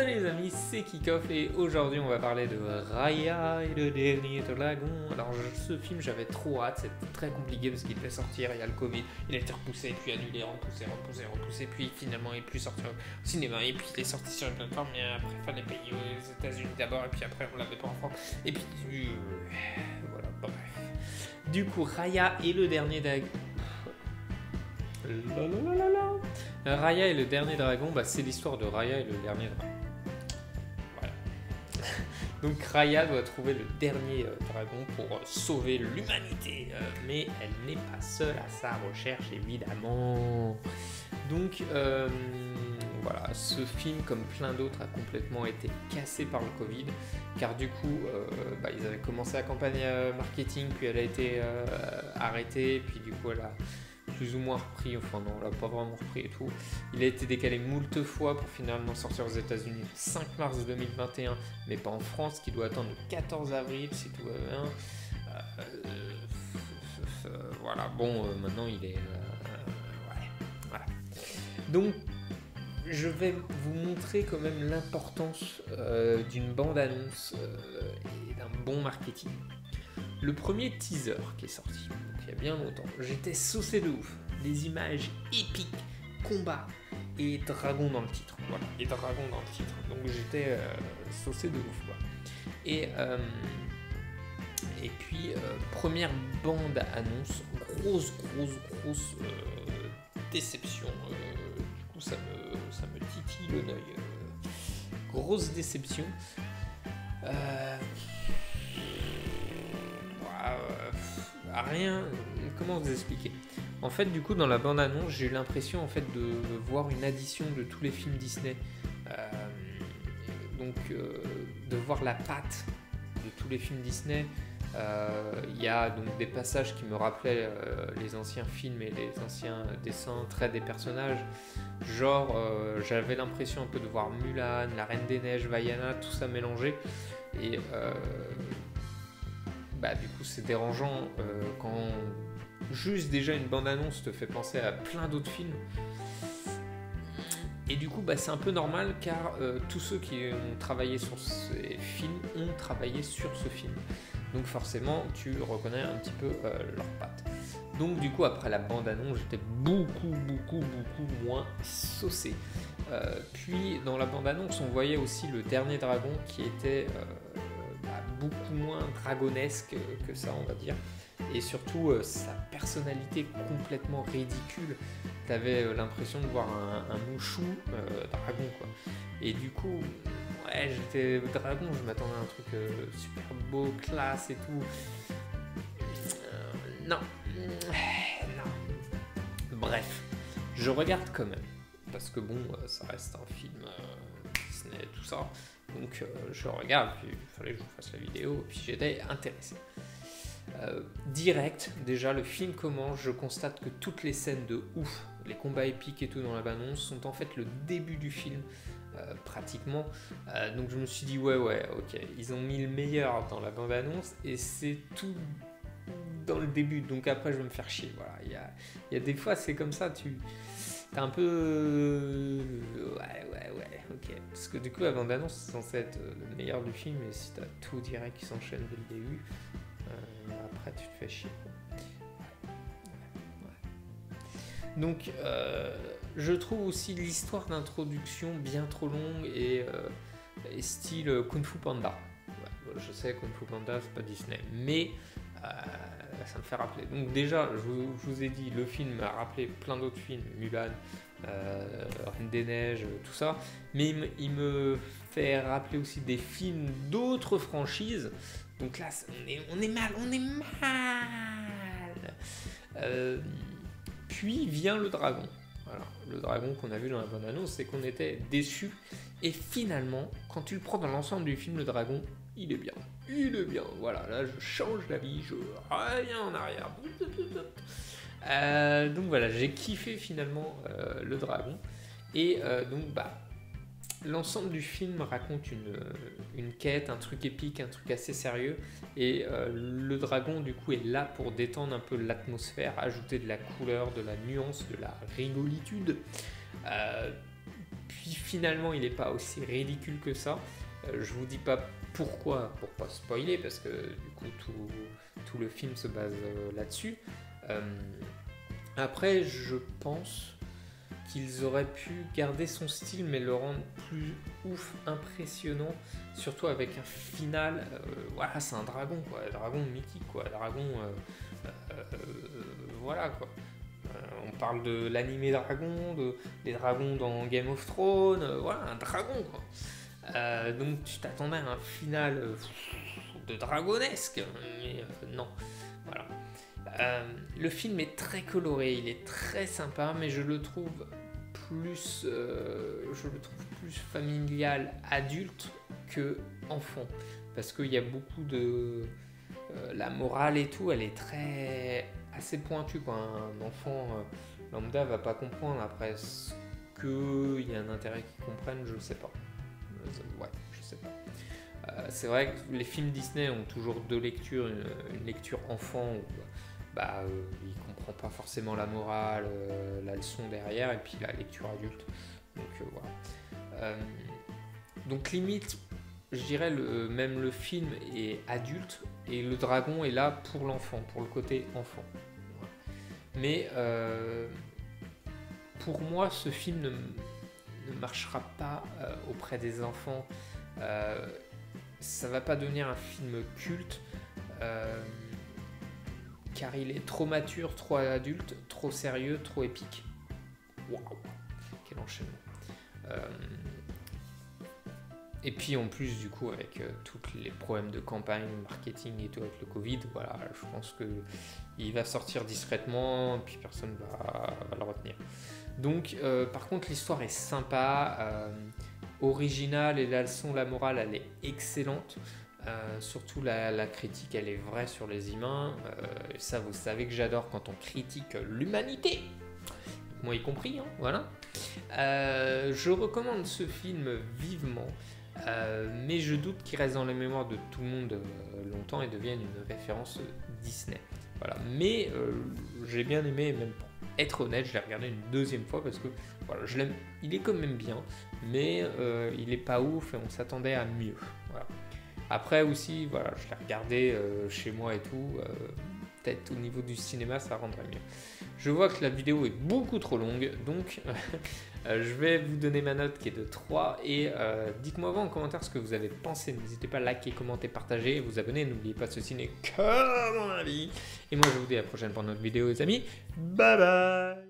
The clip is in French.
Salut les amis, c'est Kickoff et aujourd'hui on va parler de Raya et le dernier dragon. Alors ce film j'avais trop hâte, c'était très compliqué parce qu'il devait sortir, il y a le Covid, il a été repoussé, puis annulé, repoussé, puis finalement il est plus sorti au cinéma et puis il est sorti sur une plateforme mais après il fallait payer aux États-Unis d'abord et puis après on l'avait pas en France et puis voilà, bref. Du coup Raya et le dernier dragon. Raya et le dernier dragon, c'est l'histoire de Raya et le dernier dragon. Voilà. Donc Raya doit trouver le dernier dragon pour sauver l'humanité, mais elle n'est pas seule à sa recherche évidemment. Donc voilà, ce film comme plein d'autres a complètement été cassé par le Covid, car du coup ils avaient commencé la campagne marketing, puis elle a été arrêtée, puis du coup elle a plus ou moins repris, enfin non, on l'a pas vraiment repris et tout. Il a été décalé moult fois pour finalement sortir aux États-Unis le 5 mars 2021, mais pas en France, qui doit attendre le 14 avril si tout va bien. Voilà, bon, maintenant il est. Voilà. Donc, je vais vous montrer quand même l'importance d'une bande-annonce et d'un bon marketing. Le premier teaser qui est sorti, donc il y a bien longtemps, j'étais saucé de ouf. Des images épiques, combats et dragons dans le titre. Voilà, et dragons dans le titre. Donc j'étais saucé de ouf, quoi. Et puis, première bande-annonce, grosse déception. Du coup, ça me titille l'œil. Grosse déception. Rien, comment vous expliquer? En fait, du coup, dans la bande-annonce, j'ai eu l'impression en fait de voir une addition de tous les films Disney, de voir la patte de tous les films Disney. Il y a donc des passages qui me rappelaient les anciens films et les anciens dessins traits des personnages. Genre, j'avais l'impression un peu de voir Mulan, La Reine des Neiges, Vaiana, tout ça mélangé. Et du coup c'est dérangeant quand juste déjà une bande-annonce te fait penser à plein d'autres films. Et du coup c'est un peu normal car tous ceux qui ont travaillé sur ces films ont travaillé sur ce film. Donc forcément tu reconnais un petit peu leurs pattes. Donc du coup après la bande-annonce j'étais beaucoup moins saucé. Puis dans la bande-annonce on voyait aussi le dernier dragon qui était beaucoup moins dragonesque que ça on va dire, et surtout sa personnalité complètement ridicule. T'avais l'impression de voir un mouchou dragon quoi, et du coup j'étais dragon, je m'attendais à un truc super beau, classe et tout. Non, bref, je regarde quand même parce que bon ça reste un film Disney tout ça. Donc je regarde, puis il fallait que je vous fasse la vidéo, puis j'étais intéressé. Direct, déjà le film commence, je constate que toutes les scènes de ouf, les combats épiques et tout dans la bande-annonce sont en fait le début du film, pratiquement. Donc je me suis dit ouais, ok, ils ont mis le meilleur dans la bande-annonce et c'est tout dans le début, donc après je vais me faire chier. Voilà, il y a des fois c'est comme ça, t'as un peu... Ouais, ok. Parce que du coup, la bande-annonce, c'est censé être le meilleur du film, et si t'as tout direct qui s'enchaîne dès le début, après tu te fais chier. Ouais. Donc, je trouve aussi l'histoire d'introduction bien trop longue et style Kung Fu Panda. Ouais, je sais, Kung Fu Panda, c'est pas Disney, mais... ça me fait rappeler. Donc déjà, je vous ai dit, le film m'a rappelé plein d'autres films, Mulan, Reine des Neiges, tout ça. Mais il me fait rappeler aussi des films d'autres franchises. Donc là, on est mal. Puis vient le dragon. Voilà, le dragon qu'on a vu dans la bande-annonce, c'est qu'on était déçus. Et finalement, quand tu le prends dans l'ensemble du film, le dragon, il est bien, voilà, là je change d'avis, je reviens en arrière. Donc voilà, j'ai kiffé finalement le dragon. Et l'ensemble du film raconte une quête, un truc épique, un truc assez sérieux. Et le dragon du coup est là pour détendre un peu l'atmosphère, ajouter de la couleur, de la nuance, de la rigolitude. puis finalement il n'est pas aussi ridicule que ça. Je vous dis pas pourquoi, pour pas spoiler, parce que du coup tout le film se base là-dessus. Après, je pense qu'ils auraient pu garder son style, mais le rendre plus ouf, impressionnant, surtout avec un final. Voilà, c'est un dragon, quoi, un dragon mythique, quoi, un dragon. Voilà, quoi. On parle de l'animé dragon, des dragons dans Game of Thrones, voilà, un dragon, quoi. Donc tu t'attendais à un final de dragonesque, mais non, voilà. Le film est très coloré, il est très sympa, mais je le trouve plus familial adulte que enfant, parce qu'il y a beaucoup de la morale et tout, elle est assez pointue, quoi. Un enfant lambda va pas comprendre. Après, est-ce qu'il y a un intérêt qu'ils comprennent, je sais pas. Ouais, je sais pas. C'est vrai que les films Disney ont toujours deux lectures, une lecture enfant où il comprend pas forcément la morale, la leçon derrière, et puis la lecture adulte. Donc voilà. Donc limite, je dirais même le film est adulte et le dragon est là pour l'enfant, pour le côté enfant. Voilà. Mais pour moi, ce film ne marchera pas auprès des enfants. Ça va pas devenir un film culte. Car il est trop mature, trop adulte, trop sérieux, trop épique. Waouh, quel enchaînement. Et puis en plus, du coup, avec tous les problèmes de campagne, marketing et tout, avec le Covid, voilà, je pense qu'il va sortir discrètement, puis personne va le retenir. Donc, par contre, l'histoire est sympa, originale, et la leçon, la morale, elle est excellente. Surtout la critique, elle est vraie sur les humains. Ça, vous savez que j'adore quand on critique l'humanité, moi y compris, hein, voilà. Je recommande ce film vivement, mais je doute qu'il reste dans les mémoires de tout le monde longtemps et devienne une référence Disney. Voilà. Mais j'ai bien aimé, même pour être honnête, je l'ai regardé une deuxième fois parce que voilà, je l'aime. Il est quand même bien, mais il est pas ouf et on s'attendait à mieux. Voilà. Après aussi, voilà, je l'ai regardé chez moi et tout. Peut-être au niveau du cinéma, ça rendrait mieux. Je vois que la vidéo est beaucoup trop longue, donc je vais vous donner ma note qui est de 3. Et dites-moi en commentaire ce que vous avez pensé. N'hésitez pas à liker, commenter, partager et vous abonner. N'oubliez pas, ceci n'est que mon avis. Et moi, je vous dis à la prochaine pour notre vidéo, les amis. Bye bye!